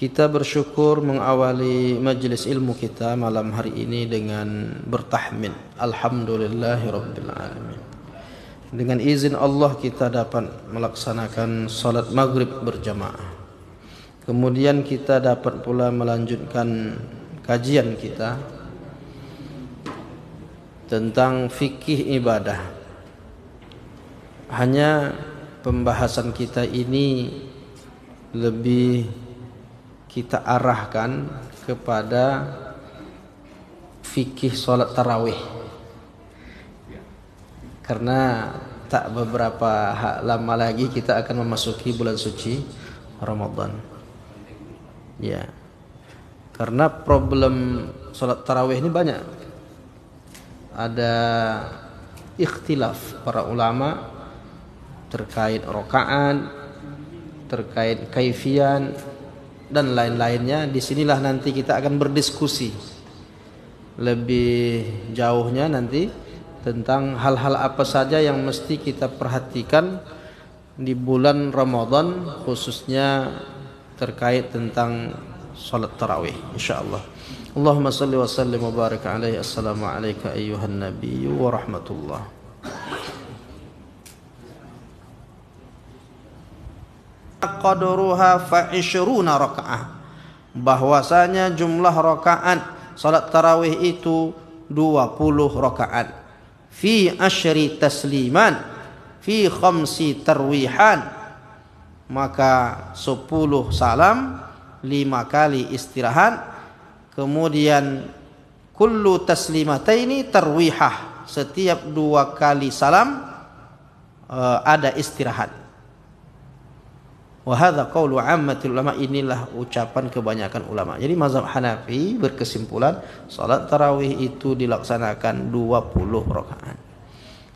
Kita bersyukur mengawali majelis ilmu kita malam hari ini dengan bertahmid. Alhamdulillahirabbil alamin. Dengan izin Allah kita dapat melaksanakan salat maghrib berjamaah. Kemudian kita dapat pula melanjutkan kajian kita tentang fikih ibadah. Hanya pembahasan kita ini lebih kita arahkan kepada fikih salat tarawih, karena tak beberapa lama lagi kita akan memasuki bulan suci Ramadan. Ya, karena problem salat tarawih ini banyak, ada ikhtilaf para ulama terkait rakaat, terkait kaifian dan lain-lainnya. Disinilah nanti kita akan berdiskusi lebih jauhnya nanti tentang hal-hal apa saja yang mesti kita perhatikan di bulan Ramadan, khususnya terkait tentang salat tarawih insyaallah. Allahumma salli wa sallim wa barik alaihi. Assalamu alayka ayyuhan nabiyyu wa rahmatullah. Qadruha fa 20 rakaah, bahwasanya jumlah rakaat salat tarawih itu 20 rakaat. Fi asyri tasliman, fi khamsi tarwihan, maka 10 salam, 5 kali istirahat, kemudian kullu taslimataini tarwihah, setiap 2 kali salam ada istirahat. Wa hadza qaulu 'ammatil ulama, inilah ucapan kebanyakan ulama. Jadi mazhab Hanafi berkesimpulan salat tarawih itu dilaksanakan 20 rakaat.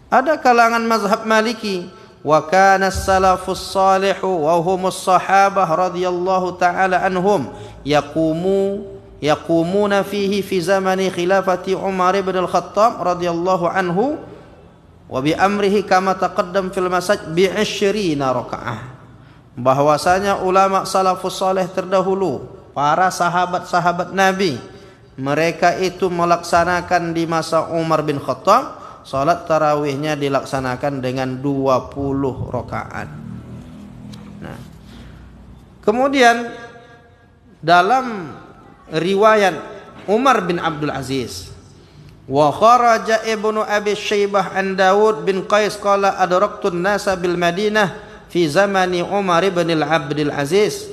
Ada kalangan mazhab Maliki, wa kana as-salafus salihu wa humus sahabah radhiyallahu ta'ala anhum yaqumuna fihi fi zamani khilafati Umar ibn al-Khattab radhiyallahu anhu wa bi amrihi kama taqaddam fil masaj bi 20 rakaah. Bahwasanya ulama salafus saleh terdahulu, para sahabat-sahabat Nabi, mereka itu melaksanakan di masa Umar bin Khattab, salat tarawihnya dilaksanakan dengan 20 rakaat. Nah, kemudian dalam riwayat Umar bin Abdul Aziz, wa kharaja ibnu Abi Syaibah an Dawud bin Qais qala adraktu an-nasa bil Madinah fi zamani Umar ibn al-Abdul Aziz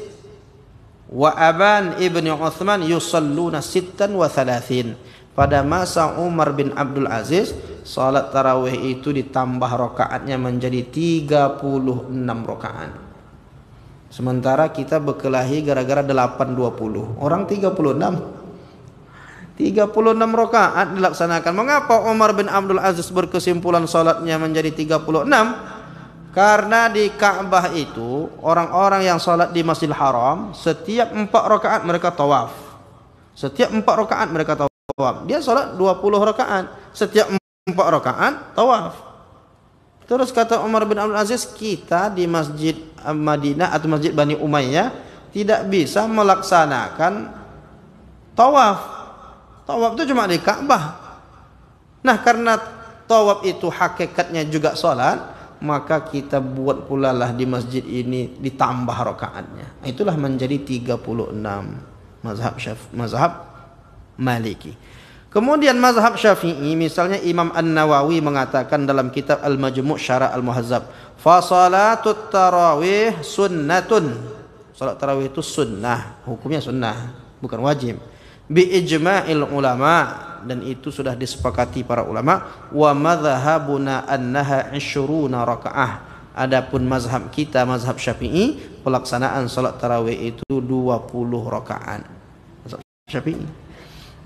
wa Aban ibn Uthman yusalluna 36. Pada masa Umar bin Abdul Aziz, salat tarawih itu ditambah rakaatnya menjadi 36 rakaat. Sementara kita berkelahi gara-gara 8:20. Orang 36 rakaat dilaksanakan. Mengapa Umar bin Abdul Aziz berkesimpulan salatnya menjadi 36? Karena di Ka'bah itu orang-orang yang salat di Masjidil Haram, setiap 4 rakaat mereka tawaf. Setiap 4 rakaat mereka tawaf. Dia salat 20 rakaat, setiap 4 rakaat tawaf. Terus kata Umar bin Abdul Aziz, kita di Masjid Madinah atau Masjid Bani Umayyah tidak bisa melaksanakan tawaf. Tawaf itu cuma di Ka'bah. Nah, karena tawaf itu hakikatnya juga salat, maka kita buat pula lah di masjid ini ditambah rakaatnya. Itulah menjadi 36 mazhab Maliki. Kemudian mazhab Syafi'i, misalnya Imam An-Nawawi mengatakan dalam kitab Al-Majmu' Syarah Al-Muhazzab, fa salatut tarawih sunnatun. Salat tarawih itu sunnah, hukumnya sunnah, bukan wajib. Bi ijma'il ulama, dan itu sudah disepakati para ulama. Wa madhhabuna annaha 20 rakaah. Adapun mazhab kita, mazhab Syafi'i, pelaksanaan salat tarawih itu 20 rakaat. Mazhab Syafi'i.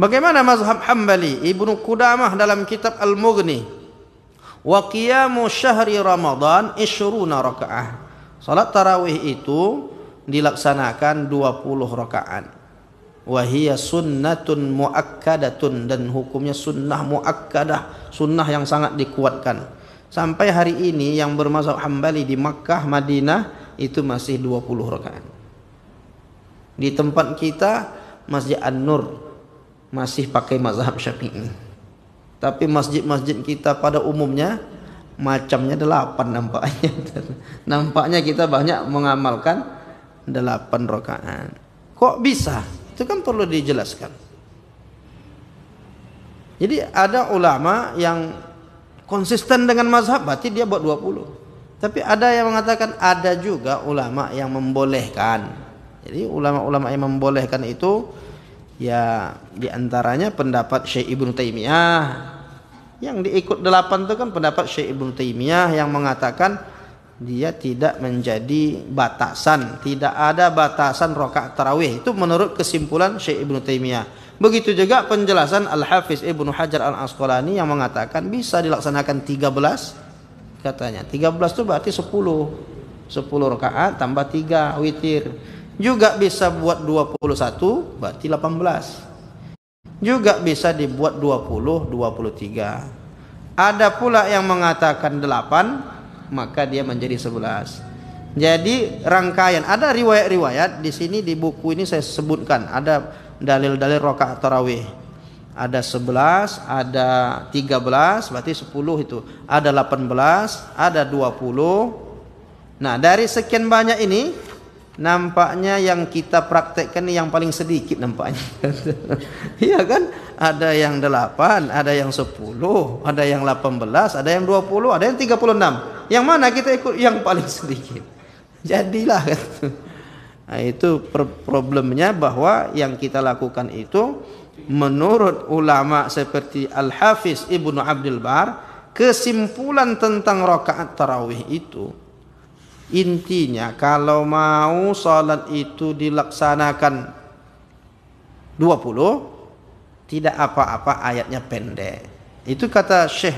Bagaimana mazhab Hambali? Ibnu Qudamah dalam kitab Al-Mughni, wa qiyamu syahri Ramadan 20 rakaah. Salat tarawih itu dilaksanakan 20 rakaat. Wahia sunnatun muakkadatun, dan hukumnya sunnah muakkadah, sunnah yang sangat dikuatkan. Sampai hari ini yang bermazhab Hambali di Makkah, Madinah itu masih 20 rakaat. Di tempat kita Masjid An-Nur masih pakai mazhab Syafi'i. Tapi masjid-masjid kita pada umumnya macamnya 8 nampaknya. Nampaknya kita banyak mengamalkan 8 rakaat. Kok bisa? Itu kan perlu dijelaskan. Jadi ada ulama yang konsisten dengan mazhab, berarti dia buat 20. Tapi ada yang mengatakan, ada juga ulama yang membolehkan. Jadi ulama-ulama yang membolehkan itu ya diantaranya pendapat Syekh Ibnu Taimiyah. Yang diikut 8 itu kan pendapat Syekh Ibnu Taimiyah yang mengatakan dia tidak menjadi batasan, tidak ada batasan rakaat tarawih. Itu menurut kesimpulan Syekh Ibnu Taimiyah. Begitu juga penjelasan Al-Hafiz Ibnu Hajar Al-Asqalani yang mengatakan bisa dilaksanakan 13 katanya. 13 itu berarti 10 rakaat tambah 3 witir. Juga bisa buat 21 berarti 18. Juga bisa dibuat 20, 23. Ada pula yang mengatakan 8, maka dia menjadi 11. Jadi rangkaian, ada riwayat-riwayat di sini di buku ini saya sebutkan, ada dalil-dalil rakaat tarawih. Ada 11, ada 13, berarti 10 itu. Ada 18, ada 20. Nah, dari sekian banyak ini nampaknya yang kita praktekkan yang paling sedikit nampaknya. Iya kan? Ada yang 8, ada yang 10, ada yang 18, ada yang 20, ada yang 36. Yang mana kita ikut yang paling sedikit? Jadilah kan. Nah, itu problemnya bahwa yang kita lakukan itu menurut ulama seperti Al-Hafiz Ibnu Abdul Bar, kesimpulan tentang rakaat tarawih itu intinya kalau mau salat itu dilaksanakan 20, tidak apa-apa ayatnya pendek. Itu kata Syekh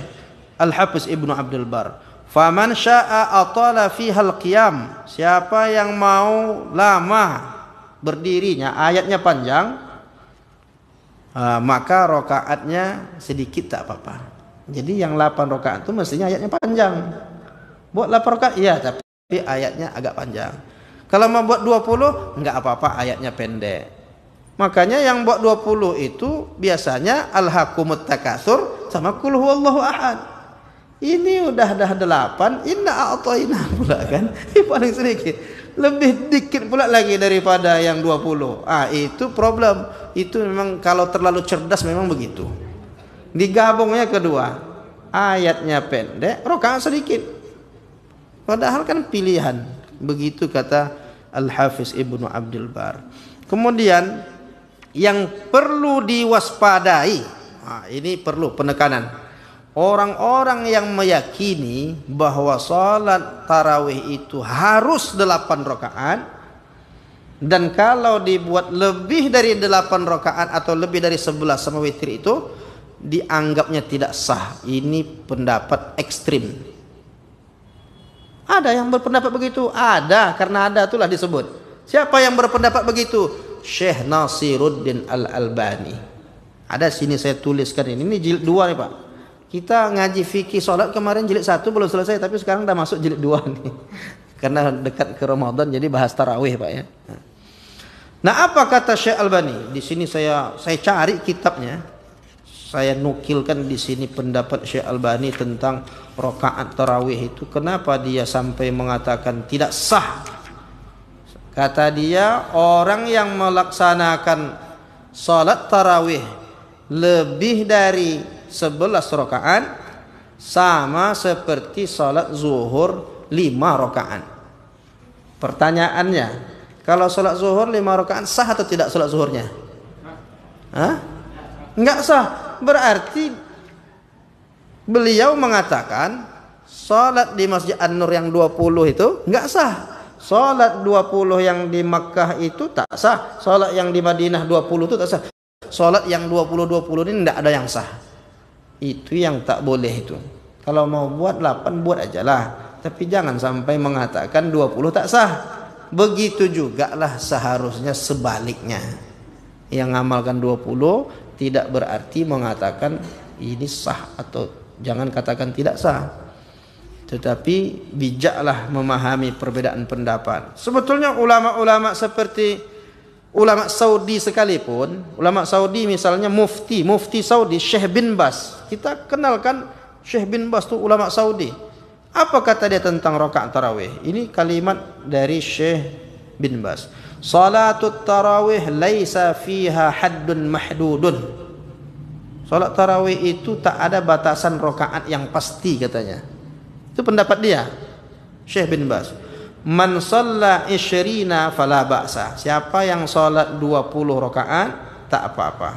Al-Hafiz Ibnu Abdul Bar. Faman syaa atala fihal qiyam, siapa yang mau lama berdirinya ayatnya panjang, maka rakaatnya sedikit tak apa-apa. Jadi yang 8 rakaat itu mestinya ayatnya panjang. Buat 8 rakaat iya, tapi ayatnya agak panjang. Kalau mau buat 20 enggak apa-apa ayatnya pendek. Makanya yang buat 20 itu biasanya alhaqumut takatsur sama qul huwallahu ahad. Ini udah 8, inna a'thaina pula kan. Ini paling sedikit. Lebih dikit pula lagi daripada yang 20. Itu problem. Itu memang kalau terlalu cerdas memang begitu. Digabungnya kedua. Ayatnya pendek, rakaat sedikit. Padahal kan pilihan. Begitu kata Al-Hafiz Ibnu Abdul Bar. Kemudian yang perlu diwaspadai, ini perlu penekanan. Orang-orang yang meyakini bahwa salat tarawih itu harus 8 rakaat, dan kalau dibuat lebih dari 8 rakaat atau lebih dari 11 sama witir itu dianggapnya tidak sah. Ini pendapat ekstrim. Ada yang berpendapat begitu? Ada, karena ada itulah disebut. Siapa yang berpendapat begitu? Syekh Nasiruddin Al-Albani. Ada sini saya tuliskan ini jilid 2 nih Pak. Kita ngaji fikih salat kemarin jilid 1 belum selesai, tapi sekarang udah masuk jilid 2 nih. Karena dekat ke Ramadan jadi bahas tarawih Pak ya. Nah, apa kata Syekh Albani? Di sini saya cari kitabnya. Saya nukilkan di sini pendapat Syekh Albani tentang rakaat tarawih itu. Kenapa dia sampai mengatakan tidak sah? Kata dia, orang yang melaksanakan salat tarawih lebih dari 11 rakaat sama seperti salat zuhur 5 rakaat. Pertanyaannya, kalau salat zuhur 5 rakaat sah atau tidak salat zuhurnya? Enggak sah. Berarti beliau mengatakan salat di Masjid An-Nur yang 20 itu enggak sah. Salat 20 yang di Makkah itu tak sah. Salat yang di Madinah 20 itu tak sah. Salat yang 20-20 ini enggak ada yang sah. Itu yang tak boleh itu. Kalau mau buat 8 buat ajalah. Tapi jangan sampai mengatakan 20 tak sah. Begitu juga lah seharusnya sebaliknya. Yang ngamalkan 20 tidak berarti mengatakan ini sah, atau jangan katakan tidak sah. Tetapi bijaklah memahami perbedaan pendapat. Sebetulnya ulama-ulama seperti ulama Saudi sekalipun, ulama Saudi misalnya mufti Saudi Syekh bin Bas. Kita kenalkan Syekh bin Bas itu ulama Saudi. Apa kata dia tentang rakaat tarawih? Ini kalimat dari Syekh bin Bas. Salatut tarawih laisa fiha haddun mahdudun. Salat tarawih itu tak ada batasan rakaat yang pasti katanya. Itu pendapat dia, Syekh bin Bas. Man shalla 20 fala ba'sa. Siapa yang salat 20 rakaat tak apa-apa.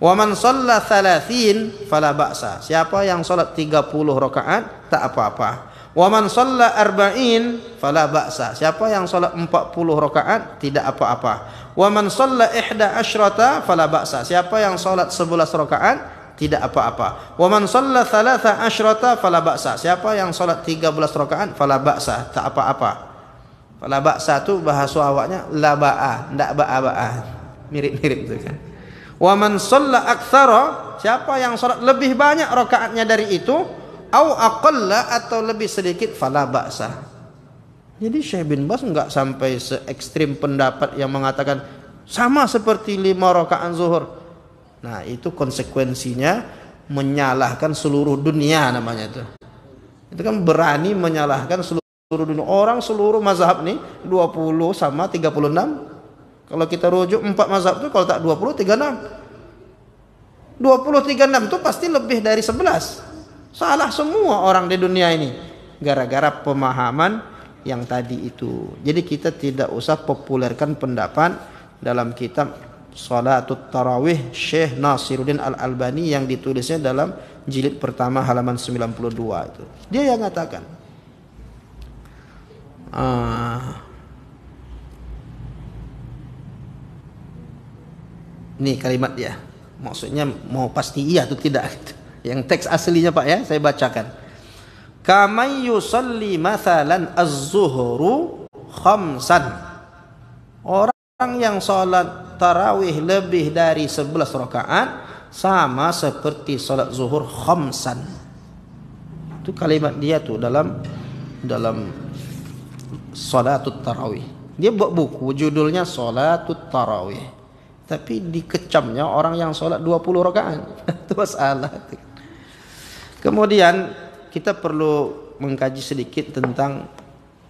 Wa man shalla 30 fala ba'sa. Siapa yang salat 30 rakaat tak apa-apa. Wa man shalla 40 fala ba'sa. Siapa yang salat 40 rakaat tidak apa-apa. Wa man shalla 11 fala ba'sa. Siapa yang salat 11 rakaat tidak apa-apa. Wa man shalla 13 fala ba'sa. Siapa yang salat 13 rakaat fala ba'sa, tak apa-apa. Fala ba'sa tu bahasa awaknya la ba'a, ndak ba'a-ba'a. Mirip-mirip tu kan. Wa man shalla aktsara, siapa yang salat lebih banyak rakaatnya dari itu, au aqalla atau lebih sedikit fala ba'sa. Jadi Syekh bin Bas enggak sampai se ekstrim pendapat yang mengatakan sama seperti 5 rakaat zuhur. Nah, itu konsekuensinya menyalahkan seluruh dunia namanya itu. Itu kan berani menyalahkan seluruh dunia. Orang seluruh mazhab nih 20 sama 36. Kalau kita rujuk 4 mazhab itu kalau tak 20 36. 20 36 itu pasti lebih dari 11. Salah semua orang di dunia ini gara-gara pemahaman yang tadi itu. Jadi kita tidak usah populerkan pendapat dalam kitab Salatut Tarawih Syekh Nasiruddin Al-Albani yang ditulisnya dalam jilid pertama halaman 92 itu. Dia yang mengatakan ini kalimat dia. Maksudnya mau pasti iya atau tidak. Yang teks aslinya Pak ya, saya bacakan. Kama yusalli mathalan az-zuhru khamsan. Orang yang salat tarawih lebih dari 11 rakaat sama seperti salat zuhur khamsan. Itu kalimat dia tuh dalam Salatut Tarawih. Dia buat buku judulnya Salatut Tarawih. Tapi dikecamnya orang yang salat 20 rakaat. Itu masalah. Kemudian kita perlu mengkaji sedikit tentang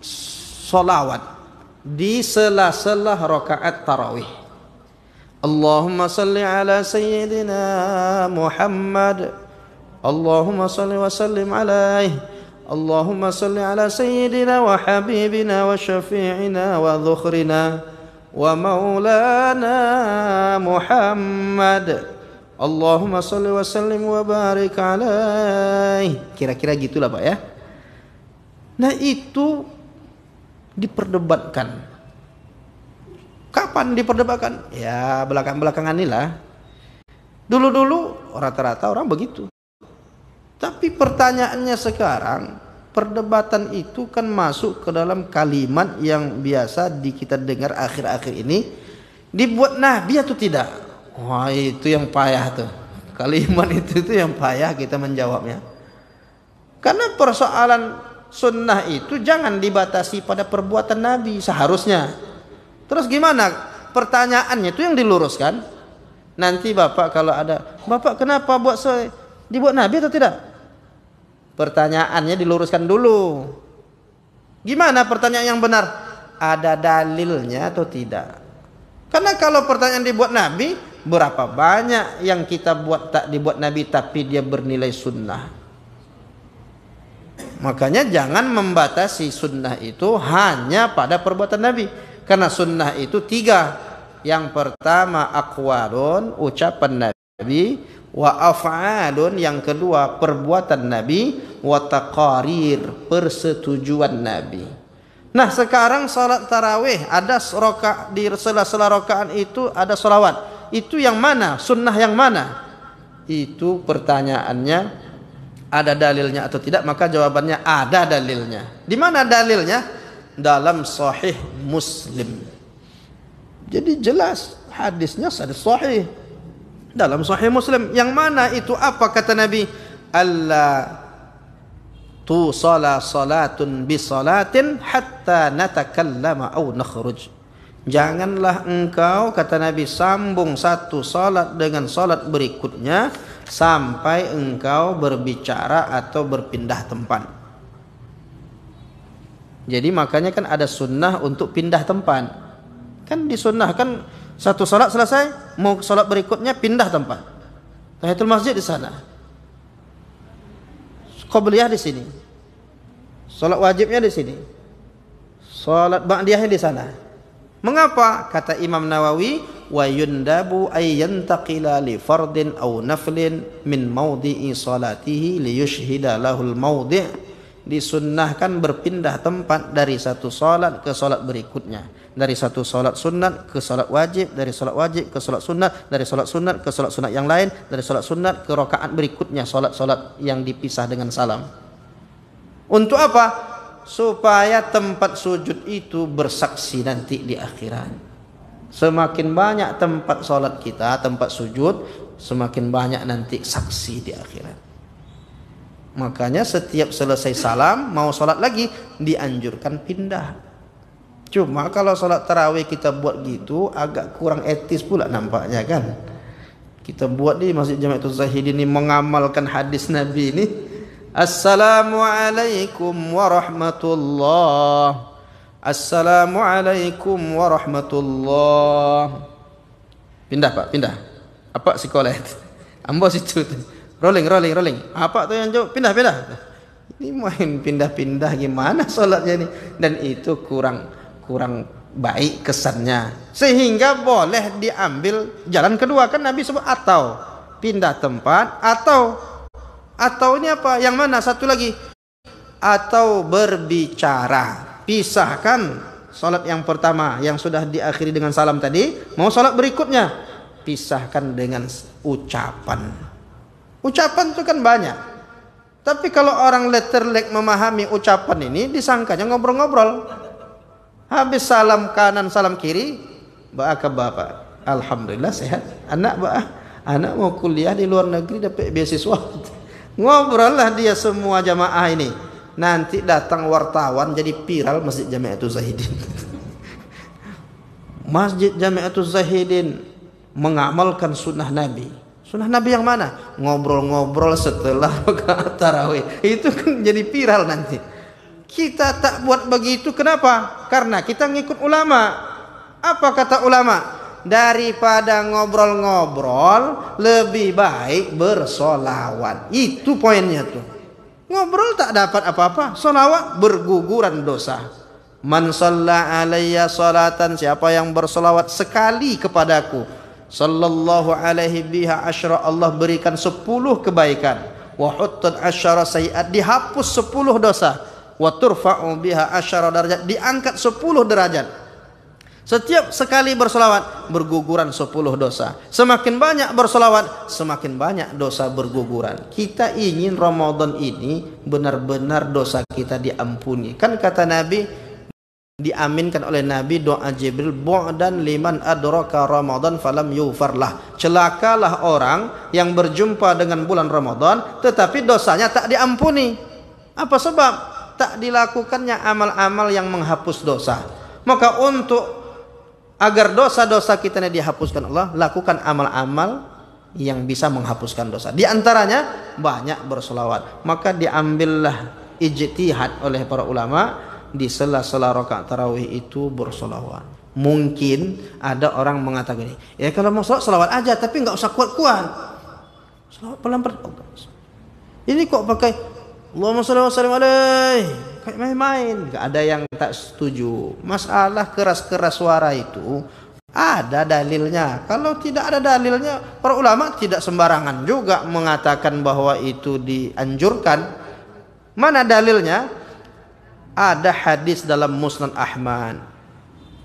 solawat di sela-sela rakaat tarawih. Allahumma salli ala sayyidina Muhammad. Allahumma salli wa sallim alaihi. Allahumma salli ala sayyidina wa habibina wa syafi'ina wa dhukhrina wa maulana Muhammad. Allahumma salli wa sallim wa barik alaihi. Kira-kira gitulah Pak ya. Nah itu diperdebatkan. Kapan diperdebatkan? Ya belakang-belakangan inilah. Dulu-dulu rata-rata orang begitu. Tapi pertanyaannya sekarang, perdebatan itu kan masuk ke dalam kalimat yang biasa kita dengar akhir-akhir ini. Dibuat Nabi atau tidak? Wah itu yang payah tuh. Kalimat itu yang payah kita menjawabnya. Karena persoalan sunnah itu jangan dibatasi pada perbuatan Nabi seharusnya. Terus gimana? Pertanyaannya itu yang diluruskan. Nanti Bapak kalau ada, Bapak kenapa dibuat Nabi atau tidak? Pertanyaannya diluruskan dulu. Gimana pertanyaan yang benar? Ada dalilnya atau tidak? Karena kalau pertanyaan dibuat Nabi, berapa banyak yang kita buat tak dibuat Nabi tapi dia bernilai sunnah. Makanya jangan membatasi sunnah itu hanya pada perbuatan Nabi. Karena sunnah itu 3. Yang pertama aqwalun, ucapan Nabi, wa af'alun, yang kedua perbuatan Nabi, wa taqarir, persetujuan Nabi. Nah sekarang salat tarawih ada di sela-sela rakaat itu ada salawat. Itu yang mana? Sunnah yang mana? Itu pertanyaannya, ada dalilnya atau tidak? Maka jawabannya ada dalilnya. Di mana dalilnya? Dalam Sahih Muslim. Jadi jelas hadisnya sahih. Dalam Sahih Muslim. Yang mana itu? Apa kata Nabi? Allah tu salatun bi salatin hatta natakallama aw nakhruj. Janganlah engkau, kata Nabi, sambung satu salat dengan salat berikutnya sampai engkau berbicara atau berpindah tempat. Jadi makanya kan ada sunnah untuk pindah tempat. Kan disunnahkan satu salat selesai, mau salat berikutnya pindah tempat. Tahiyatul masjid di sana, qabliyah di sini, salat wajibnya di sini, salat ba'diyahnya di sana. Mengapa? Kata Imam Nawawi, wa yundabu ay yantaqila li fardin aw naflin min mawdi'i salatihi li yushhida lahul mawdi'. Disunnahkan berpindah tempat dari satu salat ke salat berikutnya, dari satu salat sunat ke salat wajib, dari salat wajib ke salat sunat, dari salat sunat ke salat sunat yang lain, dari salat sunat ke rakaat berikutnya, salat-salat yang dipisah dengan salam. Untuk apa? Supaya tempat sujud itu bersaksi nanti di akhirat. Semakin banyak tempat salat kita, tempat sujud, semakin banyak nanti saksi di akhirat. Makanya setiap selesai salam mau salat lagi dianjurkan pindah. Cuma kalau salat tarawih kita buat gitu agak kurang etis pula nampaknya kan. Kita buat di Masjid Jami'atul Zahidin ini mengamalkan hadis Nabi ini. Assalamualaikum warahmatullah. Assalamualaikum warahmatullah. Pindah Pak, pindah. Apa sekolah itu? Ambo situ. Rolling. Apa tuh yang jauh? Pindah. Ini main pindah-pindah gimana salatnya ini? Dan itu kurang baik kesannya. Sehingga boleh diambil jalan kedua, kan Nabi sebut atau pindah tempat atau ini apa? Yang mana? Satu lagi. Atau berbicara. Pisahkan salat yang pertama yang sudah diakhiri dengan salam tadi, mau salat berikutnya pisahkan dengan ucapan. Ucapan itu kan banyak. Tapi kalau orang letterlek memahami ucapan ini, disangkanya ngobrol-ngobrol. Habis salam kanan, salam kiri, bapak, alhamdulillah sehat. Anak mau kuliah di luar negeri dapat beasiswa. Ngobrol lah dia semua jamaah ini. Nanti datang wartawan jadi viral Masjid Jami'atul Zahidin. Masjid Jami'atul Zahidin mengamalkan sunnah Nabi. Sunnah Nabi yang mana? Ngobrol-ngobrol setelah rakaat tarawih. Itu kan jadi viral nanti. Kita tak buat begitu. Kenapa? Karena kita ngikut ulama. Apa kata ulama? Daripada ngobrol-ngobrol, lebih baik bersolawat. Itu poinnya tuh. Ngobrol tak dapat apa-apa, solawat berguguran dosa. Man shalla alayya salatan, siapa yang bersolawat sekali kepadaku, sallallahu alaihi biha asyra, Allah berikan 10 kebaikan. Wa huttat asyra sayiat, dihapus 10 dosa. Wa turfa'u biha asyra darajat, diangkat 10 derajat. Setiap sekali bersolawat berguguran 10 dosa. Semakin banyak bersolawat, semakin banyak dosa berguguran. Kita ingin Ramadan ini benar-benar dosa kita diampuni. Kan kata Nabi, diaminkan oleh Nabi doa Jibril, bu'dan liman adraka Ramadan falam yufarlah. Celakalah orang yang berjumpa dengan bulan Ramadan tetapi dosanya tak diampuni. Apa sebab? Tak dilakukannya amal-amal yang menghapus dosa. Maka agar dosa-dosa kita ini dihapuskan Allah, lakukan amal-amal yang bisa menghapuskan dosa. Di antaranya banyak bersolawat. Maka diambillah ijtihad oleh para ulama, di sela-sela rakaat tarawih itu bersolawat. Mungkin ada orang mengatakan ini, ya kalau mau solawat aja, tapi nggak usah kuat-kuat. Solawat pelan-pelan. Ini kok pakai Allahumma shalli wa sallim alaihi, kayak main-main. Gak ada yang tak setuju. Masalah keras-keras suara itu ada dalilnya. Kalau tidak ada dalilnya, para ulama tidak sembarangan juga mengatakan bahwa itu dianjurkan. Mana dalilnya? Ada hadis dalam Musnad Ahmad.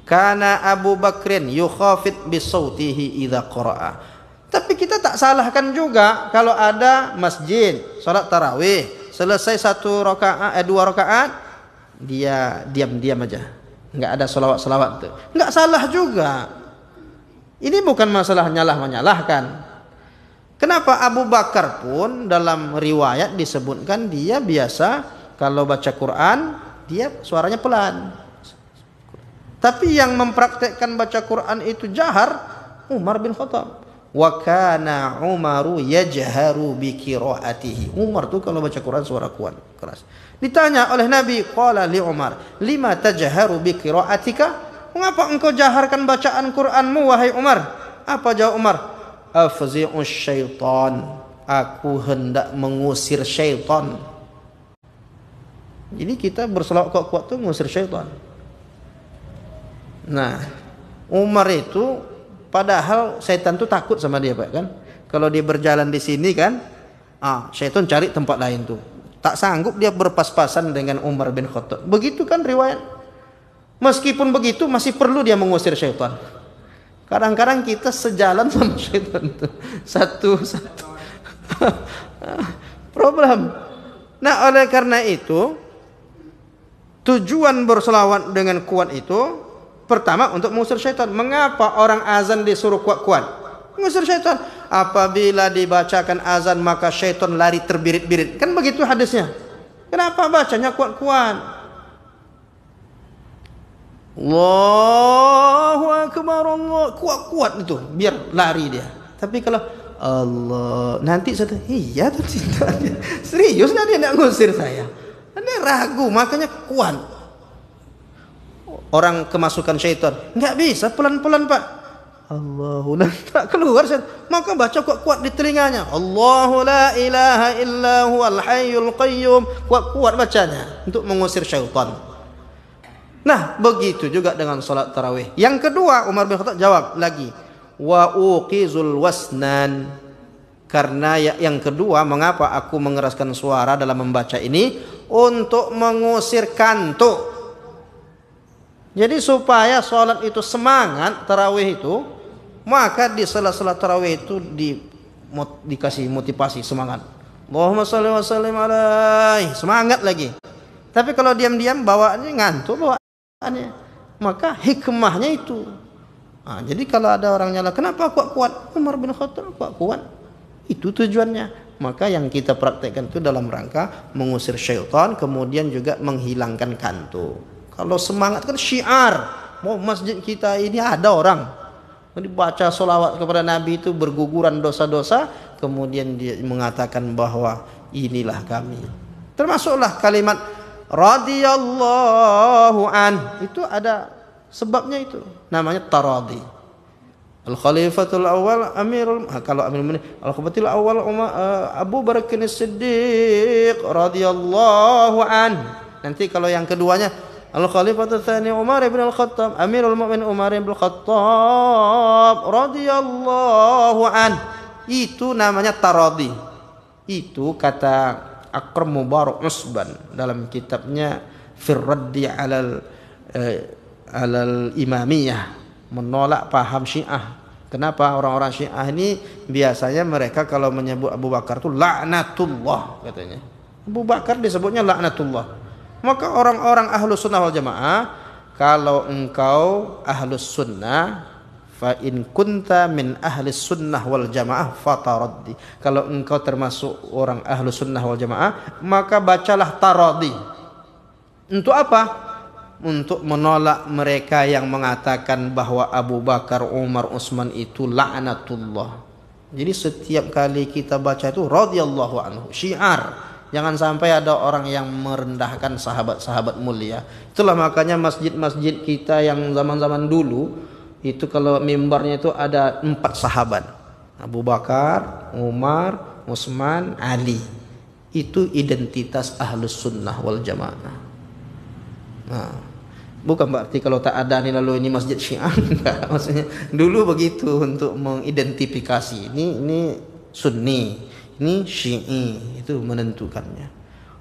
Kana Abu Bakrin yukhafid bisautihi idza qara'a. Tapi kita tak salahkan juga kalau ada masjid, salat tarawih, selesai 2 rakaat dia diam-diam aja, nggak ada selawat-selawat tuh, nggak salah juga. Ini bukan masalah nyalah-menyalahkan. Kenapa Abu Bakar pun dalam riwayat disebutkan dia biasa kalau baca Quran dia suaranya pelan. Tapi yang mempraktekkan baca Quran itu jahar Umar bin Khattab. Wa kana Umaru yajharu bi qiraatihi. Umar tuh kalau baca Quran suara kuat, keras. Ditanya oleh Nabi, qala li Umar, "Lima tajharu bi qiraatika?" Mengapa engkau jaharkan bacaan Qur'anmu wahai Umar? Apa jawab Umar? Afzi'us syaitan. Aku hendak mengusir syaitan. Jadi kita berselawat kuat-kuat tuh mengusir syaitan. Nah, Umar itu padahal syaitan tuh takut sama dia, Pak, kan? Kalau dia berjalan di sini kan, syaitan cari tempat lain tuh. Tak sanggup dia berpas-pasan dengan Umar bin Khattab. Begitu kan riwayat. Meskipun begitu masih perlu dia mengusir syaitan. Kadang-kadang kita sejalan sama syaitan tuh. Satu problem. Nah, oleh karena itu tujuan berselawat dengan kuat itu pertama untuk mengusir syaitan. Mengapa orang azan disuruh kuat-kuat? Mengusir syaitan. Apabila dibacakan azan maka syaitan lari terbirit-birit. Kan begitu hadisnya. Kenapa bacanya kuat-kuat? Allahu Akbar, Allah. Kuat-kuat itu biar lari dia. Tapi kalau Allah nanti saya iya atau tidak? Serius dia nak ngusir saya. Dia ragu makanya kuat. Orang kemasukan syaitan nggak bisa pelan-pelan, Pak. Allahu tak keluar, maka baca kuat-kuat di telinganya. Allahu la ilaha illa huwal hayyul qayyum. Kuat-kuat bacanya untuk mengusir syaitan. Nah, begitu juga dengan salat tarawih. Yang kedua, Umar bin Khattab jawab lagi, wa uqizul wasnan. Karena yang kedua, mengapa aku mengeraskan suara dalam membaca ini? Untuk mengusir kantuk. Jadi supaya sholat itu semangat, tarawih itu, maka di sela-sela tarawih itu dikasih motivasi semangat. Allahumma sholli wa sallim alaihi, semangat lagi. Tapi kalau diam-diam bawaannya ngantuk bawaannya, maka hikmahnya itu. Jadi kalau ada orang nyala, kenapa kuat-kuat? Umar bin Khattab kuat-kuat. Itu tujuannya. Maka yang kita praktekkan itu dalam rangka mengusir syaitan, kemudian juga menghilangkan kantuk. Kalau semangat kan syiar. Mau masjid kita ini ada orang dibaca solawat kepada Nabi itu berguguran dosa-dosa, kemudian dia mengatakan bahwa inilah kami. Termasuklah kalimat radhiyallahu an. Itu ada sebabnya itu. Namanya taradi. Al-Khalifatul Awal Amirul kalau Amirul Mukminin Al-Khalifatul Awal Abu Bakar As-Siddiq radhiyallahu an. Nanti kalau yang keduanya Al-Khalifatul Tsani Umar bin Al-Khattab Amirul Mukminin Umar bin Al-Khattab radhiyallahu an. Itu namanya taradi. Itu kata Akram Mubarak Usban dalam kitabnya Firraddi alal Imamiyah, menolak paham Syiah. Kenapa orang-orang Syiah ini biasanya mereka kalau menyebut Abu Bakar itu laknatullah katanya. Abu Bakar disebutnya laknatullah. Maka orang-orang ahlus sunnah wal jamaah, kalau engkau ahlus sunnah, fa in kunta min ahlus sunnah wal jamaah fataraddi. Kalau engkau termasuk orang ahlus sunnah wal jamaah, maka bacalah taradi. Untuk apa? Untuk menolak mereka yang mengatakan bahwa Abu Bakar, Umar, Utsman itu laknatullah. Jadi setiap kali kita baca itu radhiyallahu anhu, syiar. Jangan sampai ada orang yang merendahkan sahabat-sahabat mulia. Itulah makanya masjid-masjid kita yang zaman-zaman dulu itu kalau mimbarnya itu ada 4 sahabat. Abu Bakar, Umar, Utsman, Ali. Itu identitas ahlus sunnah wal jamaah. Nah, bukan berarti kalau tak ada nih lalu ini masjid Syiah, enggak. Maksudnya dulu begitu untuk mengidentifikasi ini Sunni, ini Syi'i, itu menentukannya.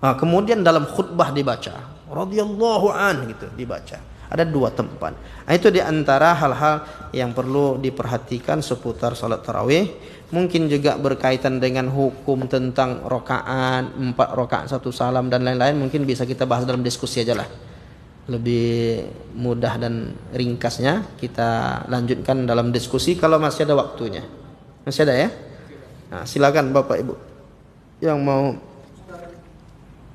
Nah, kemudian dalam khutbah dibaca radhiyallahu an gitu dibaca. Ada 2 tempat. Nah, itu diantara hal-hal yang perlu diperhatikan seputar salat tarawih. Mungkin juga berkaitan dengan hukum tentang rakaat 4 rakaat 1 salam dan lain-lain. Mungkin bisa kita bahas dalam diskusi aja lah. Lebih mudah dan ringkasnya kita lanjutkan dalam diskusi kalau masih ada waktunya. Masih ada ya? Nah, silakan Bapak Ibu yang mau.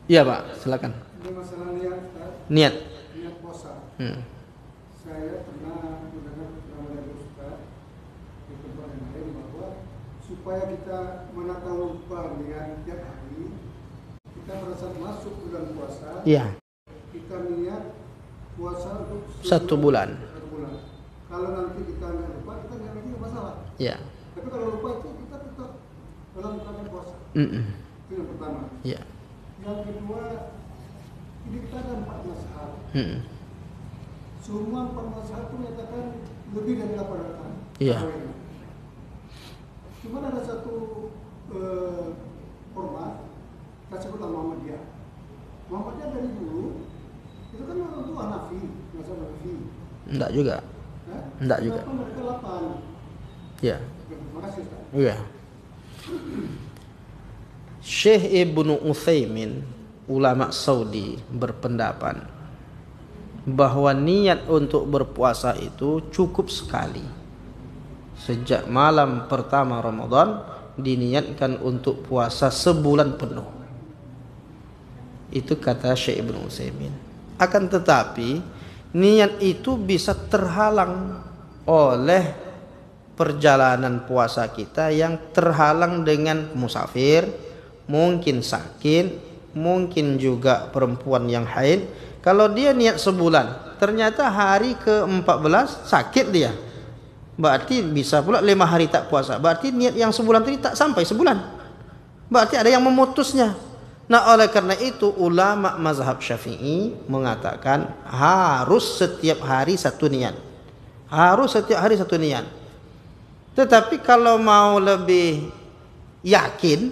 Iya Pak, silakan. Ini masalah niat. Niat. Niat puasa. Saya saya pernah mendengar ceramah dari Ustaz di tempat yang lain bahwa supaya kita menata lupa dengan tiap hari, kita pada saat masuk bulan puasa, Iya. kita niat puasa untuk Satu bulan. Kalau nanti kita nggak lupa, kita nggak lagi nggak masalah. Iya. Tapi kalau lupa itu kita tetap dalam keadaan puasa. Itu yang pertama. Iya. Yang kedua, ini kita ada 4 mazhab. Semua 4 mazhab itu menyatakan lebih dari 8 rakaat. Iya. Cuma ada satu ormas, kita sebutlah Muhammadiyah. Muhammadiyah dari dulu itu kan orang tua Hanafi, mazhab Hanafi. Enggak juga. Enggak juga. Kenapa mereka 8? Iya. Terima kasih Ustaz. Iya. Syekh Ibnu Utsaimin, ulama Saudi, berpendapat bahwa niat untuk berpuasa itu cukup sekali. Sejak malam pertama Ramadan diniatkan untuk puasa sebulan penuh. Itu kata Syekh Ibnu Utsaimin. Akan tetapi niat itu bisa terhalang oleh perjalanan puasa kita yang terhalang dengan musafir, mungkin sakit, mungkin juga perempuan yang haid. Kalau dia niat sebulan, ternyata hari ke-14 sakit dia, berarti bisa pula 5 hari tak puasa. Berarti niat yang sebulan tadi tak sampai sebulan. Berarti ada yang memutusnya. Nah, oleh karena itu ulama mazhab Syafi'i mengatakan harus setiap hari satu niat. Harus setiap hari satu niat. Tetapi kalau mau lebih yakin,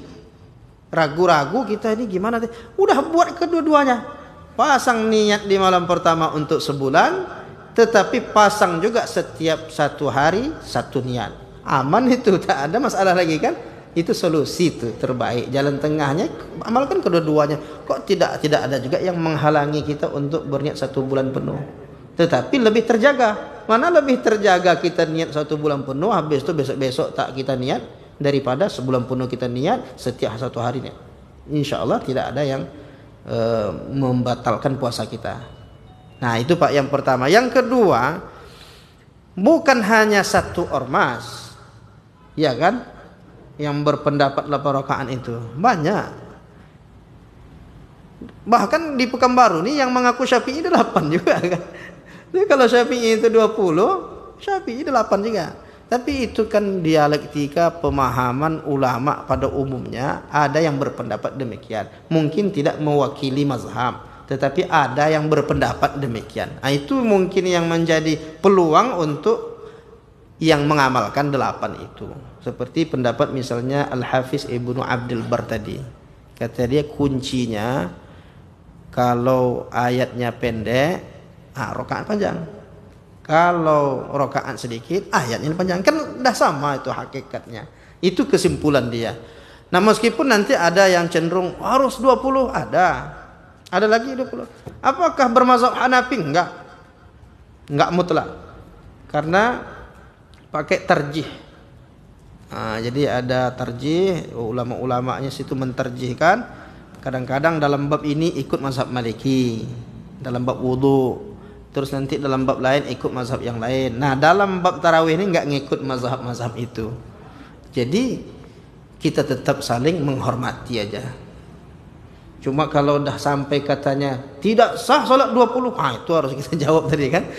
ragu-ragu kita ini gimana? Udah buat kedua-duanya. Pasang niat di malam pertama untuk sebulan, tetapi pasang juga setiap satu hari satu niat. Aman itu, tak ada masalah lagi kan? Itu solusi itu terbaik. Jalan tengahnya amalkan kedua-duanya. Kok tidak ada juga yang menghalangi kita untuk berniat satu bulan penuh. Tetapi lebih terjaga. Mana lebih terjaga kita niat satu bulan penuh, habis itu besok-besok tak kita niat, daripada sebulan penuh kita niat setiap satu hari niat. Insya Allah tidak ada yang membatalkan puasa kita. Nah itu Pak yang pertama. Yang kedua, bukan hanya satu ormas, ya kan, yang berpendapat 8 rakaat itu, banyak. Bahkan di Pekanbaru nih yang mengaku Syafi'i 8 juga kan. Jadi kalau Syafi'i itu 20, Syafi'i 8 juga. Tapi itu kan dialektika pemahaman ulama pada umumnya. Ada yang berpendapat demikian. Mungkin tidak mewakili mazhab, tetapi ada yang berpendapat demikian. Nah, itu mungkin yang menjadi peluang untuk yang mengamalkan 8 itu. Seperti pendapat misalnya Al-Hafiz Ibnu Abdul Bar tadi. Kata dia kuncinya kalau ayatnya pendek, rakaat panjang. Kalau rakaat sedikit, ayatnya panjang. Kan dah sama itu hakikatnya. Itu kesimpulan dia. Nah, meskipun nanti ada yang cenderung harus 20, ada lagi 20. Apakah bermazhab Hanafi? Enggak mutlak. Karena pakai tarjih. Jadi ada tarjih, ulama-ulamanya situ mentarjihkan. Kadang-kadang dalam bab ini ikut mazhab Maliki, dalam bab wudu. Terus nanti dalam bab lain ikut mazhab yang lain. Nah, dalam bab tarawih ini enggak ngikut mazhab-mazhab itu. Jadi kita tetap saling menghormati aja. Cuma kalau dah sampai katanya tidak sah salat 20, itu harus kita jawab tadi kan.